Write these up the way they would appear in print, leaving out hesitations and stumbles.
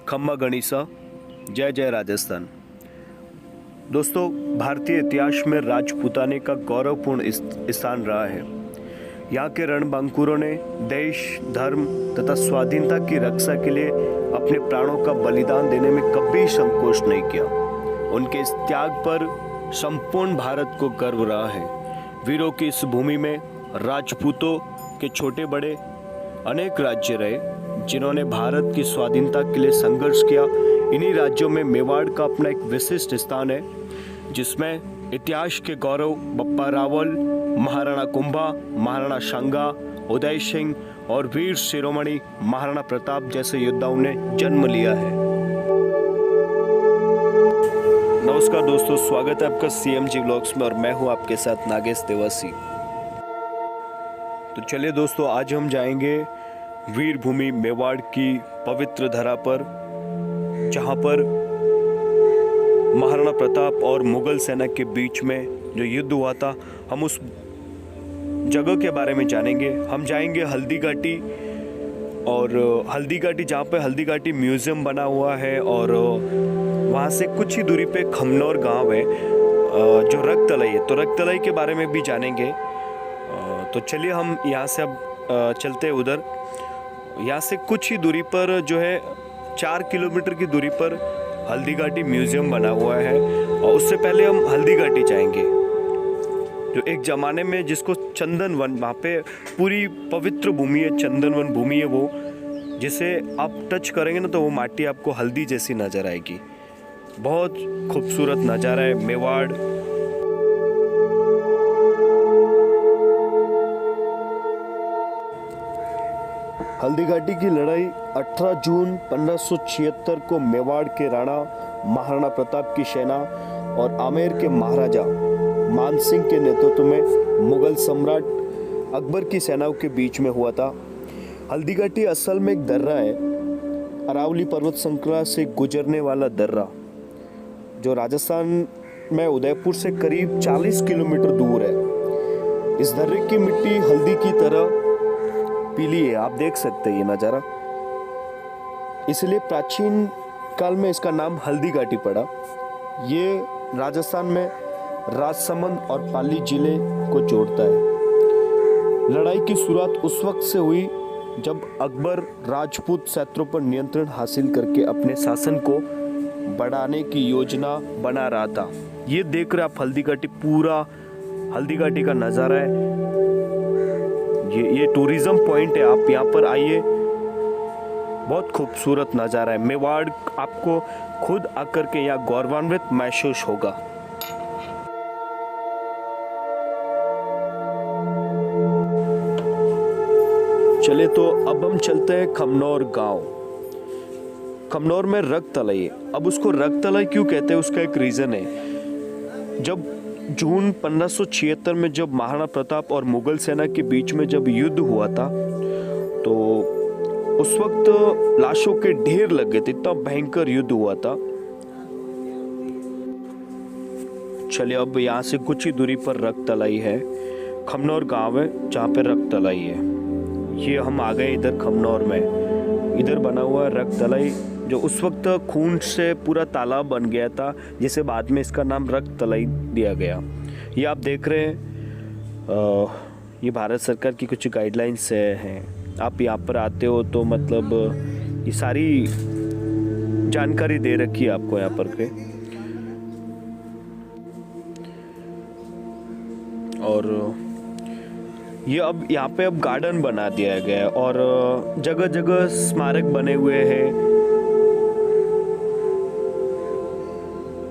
खम्मा गणिसा, जय जय राजस्थान। दोस्तों, भारतीय इतिहास में राजपूताने का गौरवपूर्ण स्थान रहा है। यहाँ के रणबांकुरों ने देश, धर्म तथा स्वाधीनता की रक्षा के लिए अपने प्राणों का बलिदान देने में कभी संकोच नहीं किया। उनके इस त्याग पर संपूर्ण भारत को गर्व रहा है। वीरों की इस भूमि में राजपूतों के छोटे बड़े अनेक राज्य रहे जिन्होंने भारत की स्वाधीनता के लिए संघर्ष किया। इन्हीं राज्यों में मेवाड़ का अपना एक विशिष्ट स्थान है, जिसमें इतिहास के गौरव बप्पा रावल, महाराणा कुंभा, महाराणा सांगा, उदय सिंह और वीर शिरोमणि महाराणा प्रताप जैसे योद्धाओं ने जन्म लिया है। नमस्कार दोस्तों, स्वागत है आपका CMG व्लॉग्स में और मैं हूं आपके साथ नागेश देवासी। तो चलिए दोस्तों, आज हम जाएंगे वीर भूमि मेवाड़ की पवित्र धरा पर, जहां पर महाराणा प्रताप और मुगल सेना के बीच में जो युद्ध हुआ था, हम उस जगह के बारे में जानेंगे। हम जाएंगे हल्दी घाटी, और हल्दी घाटी जहाँ पे हल्दी घाटी म्यूजियम बना हुआ है, और वहाँ से कुछ ही दूरी पे खमनौर गांव है जो रक्ततलाई है, तो रक्ततलाई के बारे में भी जानेंगे। तो चलिए हम यहाँ से अब चलते हैं उधर। यहाँ से कुछ ही दूरी पर जो है 4 किलोमीटर की दूरी पर हल्दी घाटी म्यूजियम बना हुआ है, और उससे पहले हम हल्दी घाटी जाएंगे जो एक ज़माने में जिसको चंदन वन, वहाँ पे पूरी पवित्र भूमि है, चंदन वन भूमि है वो, जिसे आप टच करेंगे ना तो वो माटी आपको हल्दी जैसी नज़र आएगी। बहुत खूबसूरत नज़ारा है मेवाड़। हल्दी घाटी की लड़ाई 18 जून 1576 को मेवाड़ के राणा महाराणा प्रताप की सेना और आमेर के महाराजा मान सिंह के नेतृत्व में मुगल सम्राट अकबर की सेनाओं के बीच में हुआ था। हल्दी घाटी असल में एक दर्रा है, अरावली पर्वत श्रृंखला से गुजरने वाला दर्रा, जो राजस्थान में उदयपुर से करीब 40 किलोमीटर दूर है। इस दर्रे की मिट्टी हल्दी की तरह पीली है, आप देख सकते हैं ये नज़ारा। इसलिए प्राचीन काल में इसका नाम हल्दी घाटी पड़ा। ये राजस्थान में राजसमंद और पाली जिले को जोड़ता है। लड़ाई की शुरुआत उस वक्त से हुई जब अकबर राजपूत क्षेत्रों पर नियंत्रण हासिल करके अपने शासन को बढ़ाने की योजना बना रहा था। ये देख रहे आप हल्दी घाटी, पूरा हल्दी घाटी का नज़ारा है। ये टूरिज्म पॉइंट है, आप यहाँ पर आइए, बहुत खूबसूरत नज़ारा है। मेवाड़ आपको खुद आकर के यहाँ गौरवान्वित महसूस होगा। चले तो अब हम चलते हैं खमनौर गांव। खमनौर में रक्ततलाई है। अब उसको रक्ततलाई क्यों कहते हैं, उसका एक रीज़न है। जब जून 1576 में जब महाराणा प्रताप और मुगल सेना के बीच में जब युद्ध हुआ था, तो उस वक्त लाशों के ढेर लग गए थे, इतना भयंकर युद्ध हुआ था। चलिए अब यहाँ से कुछ ही दूरी पर रक्ततलाई है, खमनौर गांव है जहाँ पे रक्ततलाई है। ये हम आ गए इधर खमनौर में। इधर बना हुआ रक्ततलाई, जो उस वक्त खून से पूरा तालाब बन गया था, जिसे बाद में इसका नाम रक्ततलाई दिया गया। ये आप देख रहे हैं, ये भारत सरकार की कुछ गाइडलाइंस हैं। आप यहाँ पर आते हो तो मतलब ये सारी जानकारी दे रखी है आपको यहाँ पर के। और ये अब यहाँ पे अब गार्डन बना दिया गया है, और जगह जगह स्मारक बने हुए हैं।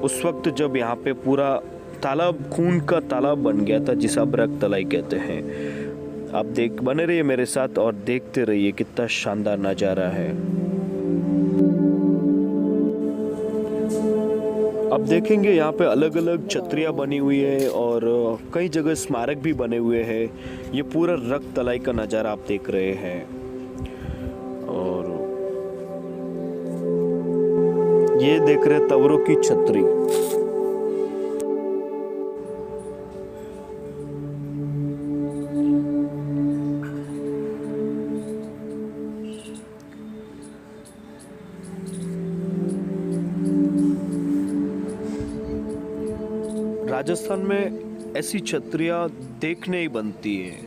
उस वक्त जब यहाँ पे पूरा तालाब, खून का तालाब बन गया था, जिसे अब रक्ततलाई कहते हैं। आप बने रहिए मेरे साथ और देखते रहिए कितना शानदार नज़ारा है। अब देखेंगे यहाँ पे अलग अलग छतरियाँ बनी हुई है, और कई जगह स्मारक भी बने हुए हैं। ये पूरा रक्ततलाई का नज़ारा आप देख रहे हैं। और ये देख रहे तवरों की छतरी। राजस्थान में ऐसी छतरियां देखने ही बनती हैं।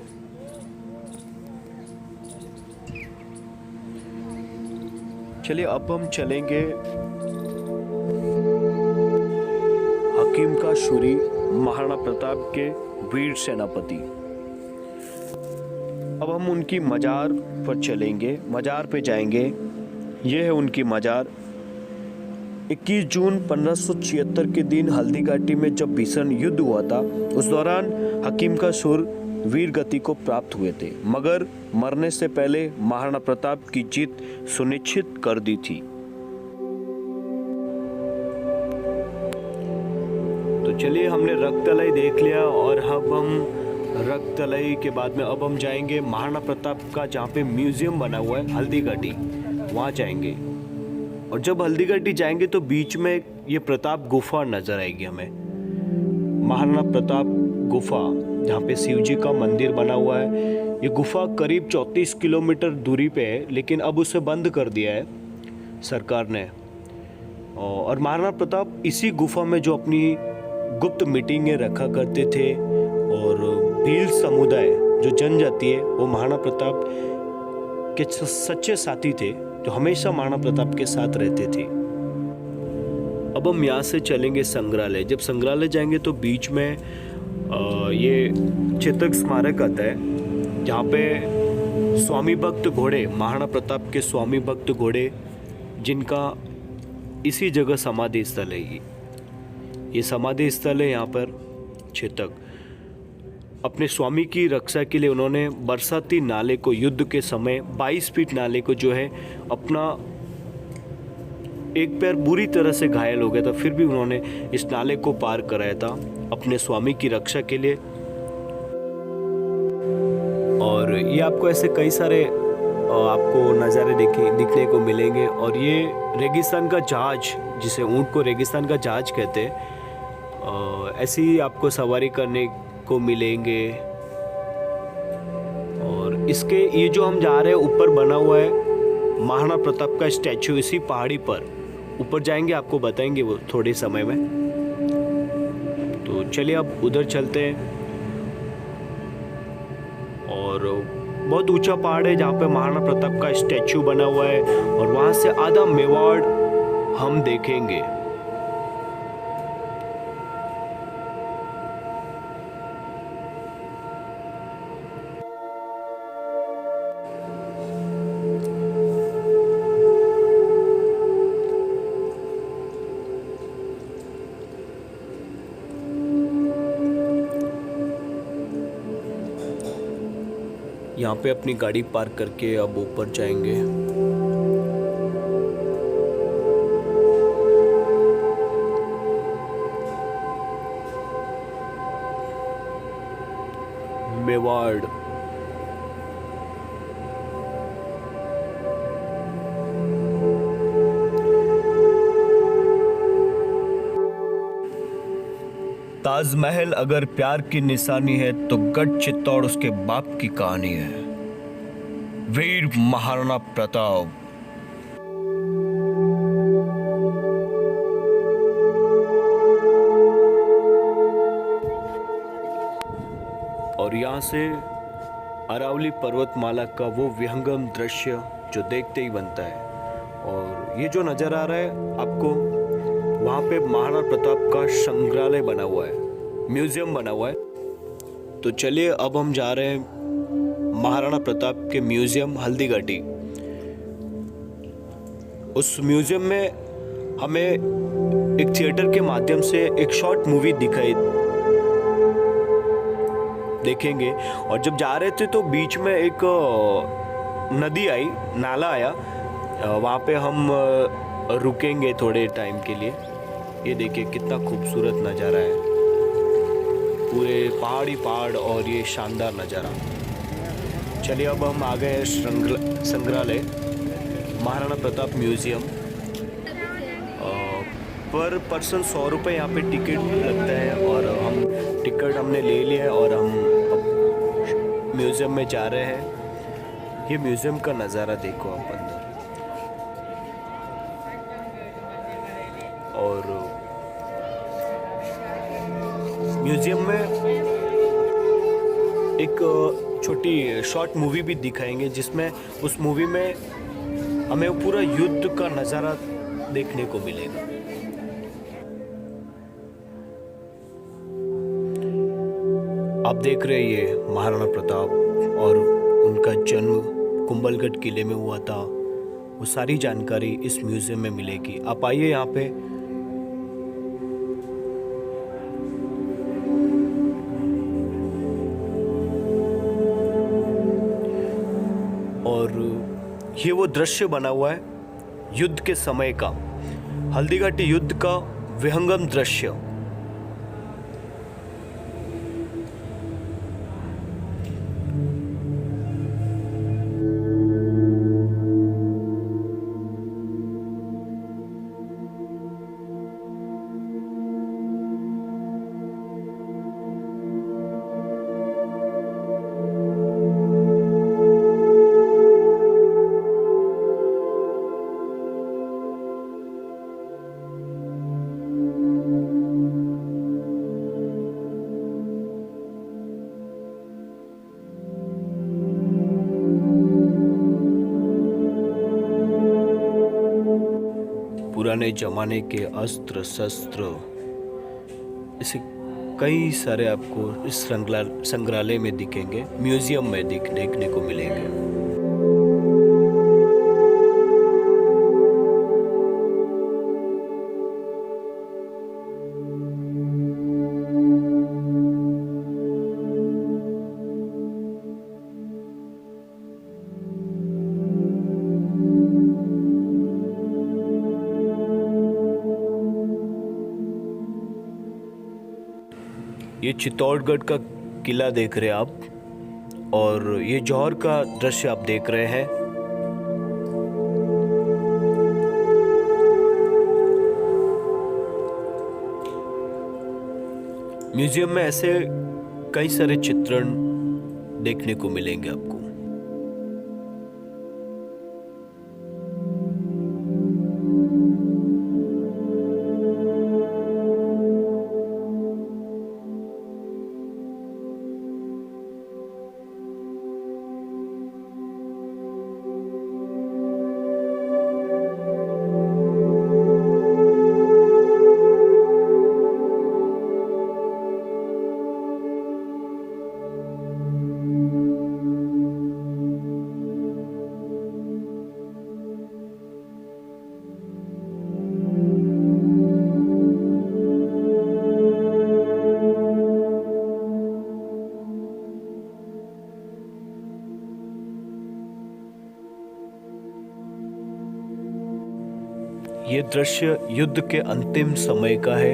चलिए अब हम चलेंगे हकीम का शूरी महाराणा प्रताप के वीर सेनापति। अब हम उनकी मजार पर चलेंगे, मजार पे जाएंगे। यह है उनकी मजार। 21 जून 1576 के दिन हल्दी घाटी में जब भीषण युद्ध हुआ था, उस दौरान हकीम का शूर वीर गति को प्राप्त हुए थे, मगर मरने से पहले महाराणा प्रताप की जीत सुनिश्चित कर दी थी। तो चलिए, हमने रक्ततलई देख लिया और अब हम रक्ततलई के बाद में अब हम जाएंगे महाराणा प्रताप का जहाँ पे म्यूजियम बना हुआ है हल्दी घाटी, वहाँ जाएंगे। और जब हल्दी घाटी जाएंगे तो बीच में ये प्रताप गुफा नजर आएगी हमें, महाराणा प्रताप गुफा, जहाँ पे शिव जी का मंदिर बना हुआ है। ये गुफा करीब 34 किलोमीटर दूरी पे है, लेकिन अब उसे बंद कर दिया है सरकार ने। और महाराणा प्रताप इसी गुफा में जो अपनी गुप्त मीटिंगें रखा करते थे, और भील समुदाय जो जनजाति है वो महाराणा प्रताप के सच्चे साथी थे, जो हमेशा महाराणा प्रताप के साथ रहते थे। अब हम यहाँ से चलेंगे संग्रहालय। जब संग्रहालय जाएंगे तो बीच में ये चेतक स्मारक आता है, जहाँ पे स्वामी भक्त घोड़े, महाराणा प्रताप के स्वामी भक्त घोड़े, जिनका इसी जगह समाधि स्थल है। ये समाधि स्थल है यहाँ पर। चेतक अपने स्वामी की रक्षा के लिए उन्होंने बरसाती नाले को, युद्ध के समय 22 फीट नाले को जो है, अपना एक पैर बुरी तरह से घायल हो गया था, फिर भी उन्होंने इस नाले को पार कराया था अपने स्वामी की रक्षा के लिए। और ये आपको ऐसे कई सारे आपको नज़ारे दिखने को मिलेंगे। और ये रेगिस्तान का जहाज, जिसे ऊँट को रेगिस्तान का जहाज कहते हैं, ऐसी ही आपको सवारी करने को मिलेंगे। और इसके ये जो हम जा रहे हैं, ऊपर बना हुआ है महाराणा प्रताप का स्टैचू, इसी पहाड़ी पर ऊपर जाएंगे, आपको बताएंगे वो थोड़े समय में। तो चलिए अब उधर चलते हैं। और बहुत ऊंचा पहाड़ है जहाँ पे महाराणा प्रताप का स्टैचू बना हुआ है, और वहाँ से आधा मेवाड़ हम देखेंगे। यहाँ पे अपनी गाड़ी पार्क करके अब ऊपर जाएंगे। मेवाड़, ताजमहल अगर प्यार की निशानी है तो गढ़ चित्तौड़ उसके बाप की कहानी है। वीर महाराणा प्रताप। और यहाँ से अरावली पर्वतमाला का वो विहंगम दृश्य जो देखते ही बनता है। और ये जो नजर आ रहा है आपको, वहाँ पे महाराणा प्रताप का संग्रहालय बना हुआ है, म्यूजियम बना हुआ है। तो चलिए अब हम जा रहे हैं महाराणा प्रताप के म्यूजियम हल्दी घाटी। उस म्यूजियम में हमें एक थिएटर के माध्यम से एक शॉर्ट मूवी देखेंगे। और जब जा रहे थे तो बीच में एक नदी आई, नाला आया, वहाँ पे हम रुकेंगे थोड़े टाइम के लिए। ये देखिए कितना खूबसूरत नज़ारा है, पूरे पहाड़ी पहाड़ और ये शानदार नज़ारा। चलिए अब हम आ गए संग्रहालय, महाराणा प्रताप म्यूजियम। पर पर्सन 100 रुपये यहाँ पे टिकट लगता है, और हम टिकट हमने ले लिया है और हम म्यूजियम में जा रहे हैं। ये म्यूजियम का नज़ारा देखो आप अंदर। और म्यूजियम में एक छोटी शॉर्ट मूवी भी दिखाएंगे, जिसमें उस मूवी में हमें पूरा युद्ध का नज़ारा देखने को मिलेगा। आप देख रहे हैं ये महाराणा प्रताप और उनका जन्म कुंभलगढ़ किले में हुआ था, वो सारी जानकारी इस म्यूजियम में मिलेगी। आप आइए यहाँ पे। और ये वो दृश्य बना हुआ है युद्ध के समय का, हल्दीघाटी युद्ध का विहंगम दृश्य। पुराने जमाने के अस्त्र शस्त्र, ऐसे कई सारे आपको इस संग्रहालय में दिखेंगे, म्यूजियम में देखने को मिलेंगे। ये चित्तौड़गढ़ का किला देख रहे हैं आप, और ये जौहर का दृश्य आप देख रहे हैं। म्यूजियम में ऐसे कई सारे चित्रण देखने को मिलेंगे आपको। ये दृश्य युद्ध के अंतिम समय का है,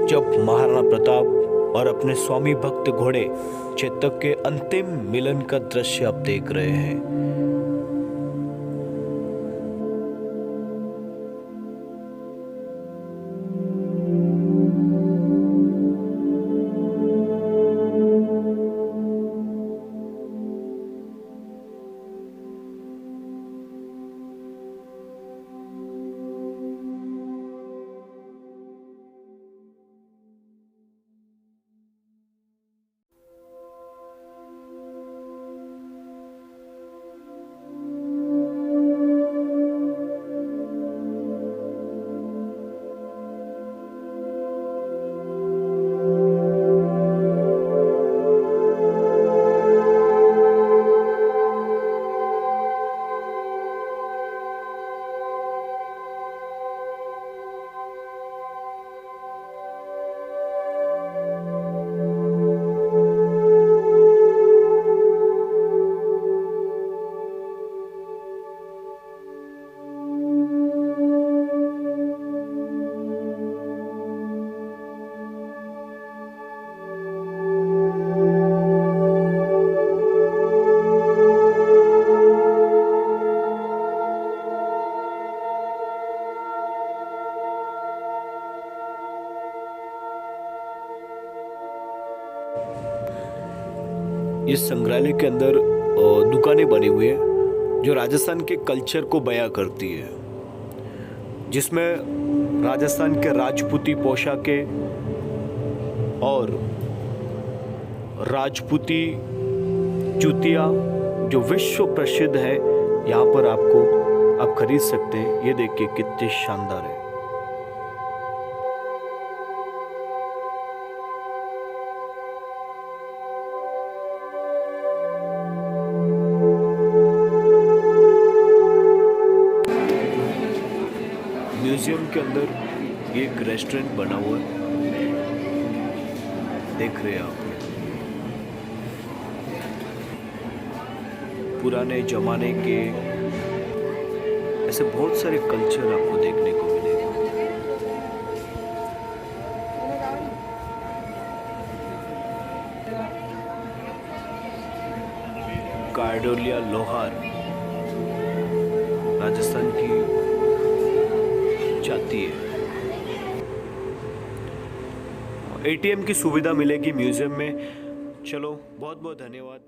जब महाराणा प्रताप और अपने स्वामी भक्त घोड़े चेतक के अंतिम मिलन का दृश्य आप देख रहे हैं। इस संग्रहालय के अंदर दुकानें बनी हुई है जो राजस्थान के कल्चर को बयां करती है, जिसमें राजस्थान के राजपूती पोशाकें और राजपूती जूतियाँ जो विश्व प्रसिद्ध है, यहाँ पर आप खरीद सकते हैं। ये देखिए कितनी शानदार है। म्यूजियम के अंदर एक रेस्टोरेंट बना हुआ है, देख रहे हैं आप। पुराने जमाने के ऐसे बहुत सारे कल्चर आपको देखने को मिलेगा। कार्डोलिया लोहार राजस्थान की जाती है। एटीएम की सुविधा मिलेगी म्यूजियम में। चलो, बहुत बहुत धन्यवाद।